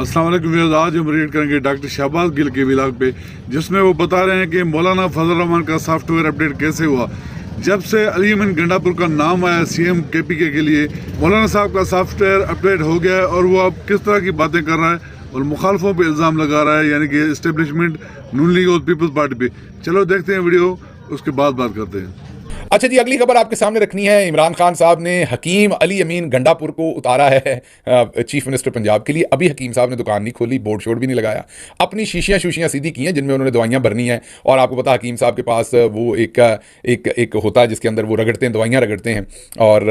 अस्सलाम वालेकुम व्यूअर्स, आज हम रीड करेंगे डॉक्टर शहबाज गिल के व्लॉग पे, जिसमें वो बता रहे हैं कि मौलाना फजल रहमान का सॉफ्टवेयर अपडेट कैसे हुआ। जब से अली अमीन गंडापुर का नाम आया सीएम केपीके के लिए, मौलाना साहब का सॉफ्टवेयर अपडेट हो गया है और वो अब किस तरह की बातें कर रहा है और मुखालफों पे इल्ज़ाम लगा रहा है, यानी कि इस्टेब्लिशमेंट नून लीग और पीपल्स पार्टी पे। चलो देखते हैं वीडियो, उसके बाद बात करते हैं। अच्छा जी, अगली खबर आपके सामने रखनी है। इमरान खान साहब ने हकीम अली अमीन गंडापुर को उतारा है चीफ मिनिस्टर पंजाब के लिए। अभी हकीम साहब ने दुकान नहीं खोली, बोर्ड शोर्ड भी नहीं लगाया, अपनी शीशियाँ सीधी की हैं जिनमें उन्होंने दवाइयाँ भरनी हैं। और आपको पता हकीम साहब के पास वो एक होता है जिसके अंदर वो रगड़ते हैं, दवाइयाँ रगड़ते हैं, और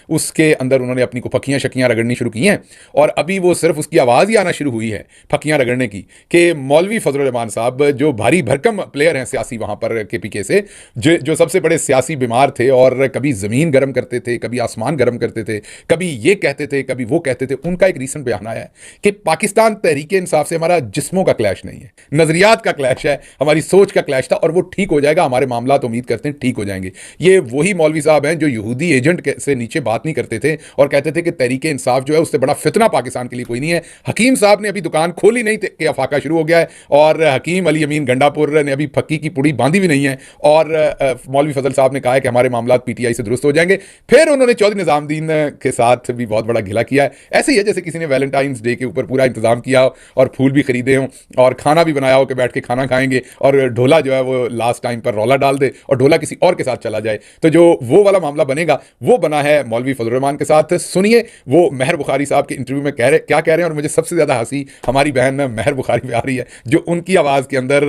उसके अंदर उन्होंने अपनी को फकियाँ शकियाँ रगड़नी शुरू की हैं। और अभी वो सिर्फ उसकी आवाज़ ही आना शुरू हुई है फकियाँ रगड़ने की, कि मौलवी फजल रहमान साहब जो भारी भरकम प्लेयर हैं सियासी वहाँ पर केपीके से, जो सबसे बड़े सियासी बीमार थे और कभी ज़मीन गर्म करते थे, कभी आसमान गर्म करते थे, कभी ये कहते थे, कभी वो कहते थे। उनका एक रीसेंट बयान आया है कि पाकिस्तान तहरीक इंसाफ से हमारा जिस्मों का क्लैश नहीं है, नज़रियात का क्लैश है, हमारी सोच का क्लैश था और वो ठीक हो जाएगा। हमारे मामला तो उम्मीद करते हैं ठीक हो जाएंगे। ये वही मौलवी साहब हैं जो यहूदी एजेंट से नीचे बात नहीं करते थे और कहते थे कि तहरीक इंसाफ जो है उससे बड़ा फितना पाकिस्तान के लिए कोई नहीं है। हकीम साहब ने अभी दुकान खोली नहीं कि अफाका शुरू हो गया है, और हकीम अली अमीन गंडापुर ने अभी फक्की की पुड़ी बांधी भी नहीं है, और मौलवी फजल साहब ने कहा है कि हमारे मामला पीटीआई से दुरुस्त हो जाएंगे। फिर उन्होंने चौधरी निजामुद्दीन के साथ भी बहुत बड़ा गिला किया है। ऐसे ही है जैसे किसी ने वैलेंटाइंस डे के ऊपर पूरा इंतजाम किया हो और फूल भी खरीदे हों और खाना भी बनाया हो कि बैठ के खाना खाएंगे, और ढोला जो है वो लास्ट टाइम पर रौला डाल दे और ढोला किसी और के साथ चला जाए। तो जो वो वाला मामला बनेगा वो बना है मौलवी फजल रहमान के साथ। सुनिए वो महर बुखारी साहब के इंटरव्यू में क्या कह रहे हैं। और मुझे सबसे ज़्यादा हंसी हमारी बहन महर बुखारी पे आ रही है, जो उनकी आवाज़ के अंदर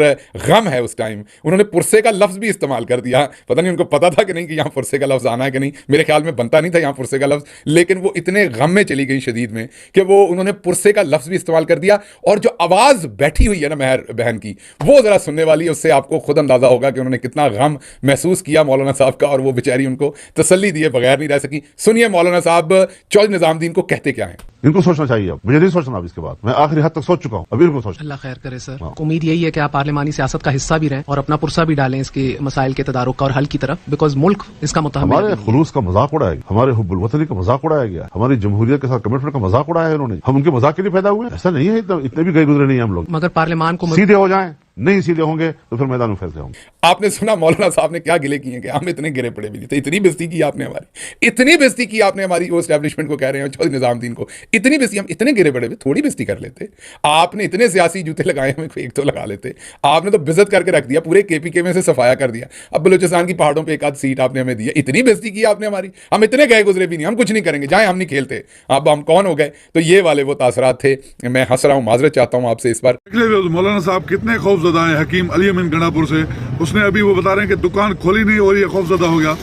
गम है। उस टाइम उन्होंने पुरसे का लफ्ज़ भी इस्तेमाल कर दिया। पता नहीं उनको पता था कि नहीं कि यहाँ पुरसे का लफ्ज़ आना है कि नहीं, मेरे ख्याल में बनता नहीं था यहाँ पुरसे का लफ्ज़, लेकिन वो इतने गम में चली गई शदीद में कि वो उन्होंने पुरसे का लफ्ज़ भी इस्तेमाल कर दिया। और जो आवाज़ बैठी हुई है ना महर बहन की, वो ज़रा सुनने वाली है, उससे आपको खुद अंदाज़ा होगा कि उन्होंने कितना गम महसूस किया मौलाना साहब का, और वो बेचारी उनको तसल्ली दिए बगैर नहीं रह सकी। सुनिए मौलाना साहब चौधरी निजामुद्दीन को कहते क्या हैं। इनको सोचना चाहिए, अब मुझे नहीं सोचना। अब इसके बाद मैं आखिरी हद तक सोच चुका हूँ, अभी इनको सोचना। अल्लाह खैर करे सर। उम्मीद यही है कि आप पार्लिमानी सियासत का हिस्सा भी रहें और अपना पुरसा भी डालें इसके मसाइल के तदारुक का और हल की तरफ, बिकॉज मुल्क इसका मुतहम्मिल है। हमारे खुलूस का मजाक उड़ाया गया, हमारे हुब्बुल वतनी का मजाक उड़ाया गया, हमारी जमहूरियत के साथ कमिटमेंट का मजाक उड़ाया है इन्होंने। हम उनके मजाक के लिए पैदा हुए? ऐसा नहीं है, इतने भी गए गुजरे नहीं है हम लोग। मगर पार्लियामान को सीधे हो जाएं, नहीं सीधे होंगे तो फिर मैदान में फैसले होंगे। आपने सुना मौलाना साहब ने क्या गिले किए कि हम इतने गिरे पड़े भी नहीं थे। इतनी बेइज्जती की आपने हमारी, इतनी बेइज्जती की आपने हमारी। वो एस्टैब्लिशमेंट को कह रहे हैं चौधरी निजामुद्दीन को, इतनी बेइज्जती, हम इतने गिरे पड़े भी, थोड़ी बेइज्जती कर लेते। आपने इतने सियासी जूते लगाए, हमें एक तो लगा लेते। आपने तो बेइज्जत करके रख दिया, पूरे केपीके में से सफाया कर दिया। अब बलूचिस्तान की पहाड़ों पर एक आध सीट आपने हमें दी, इतनी बेइज्जती की आपने हमारी। हम इतने गए गुजरे भी नहीं, हम कुछ नहीं करेंगे, जाए हम नहीं खेलते, अब हम कौन हो गए। तो ये वाले वो तासरात थे। मैं हंस रहा हूँ, माजरत चाहता हूँ आपसे इस बार। मौलाना साहब कितने खौफजदा हैं हकीम अली अमीन गंडापुर से। उसने अभी वो बता रहे हैं कि दुकान खोली नहीं और ये खौफजदा हो गया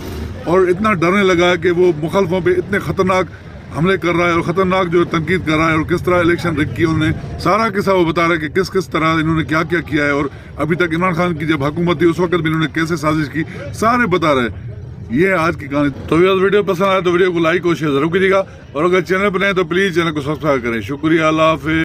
और इतना डरने लगा है कि वो मुखालफों पे इतने खतरनाक हमले कर रहा है और खतरनाक जो तनकीद कर रहा है, और किस तरह इलेक्शन रिग की उन्होंने सारा किस्सा वो बता रहा है कि किस किस तरह इन्होंने क्या क्या किया है, और अभी तक इमरान खान की जब हुकूमत थी उस वक्त भी इन्होंने कैसे साजिश की, सारे बता रहे हैं। ये आज की कहानी। तो वीडियो पसंद आए तो वीडियो को लाइक और शेयर जरूर कीजिएगा, और अगर चैनल पर नए तो प्लीज चैनल को सब्सक्राइब करें। शुक्रिया, अल्लाह हाफिज़।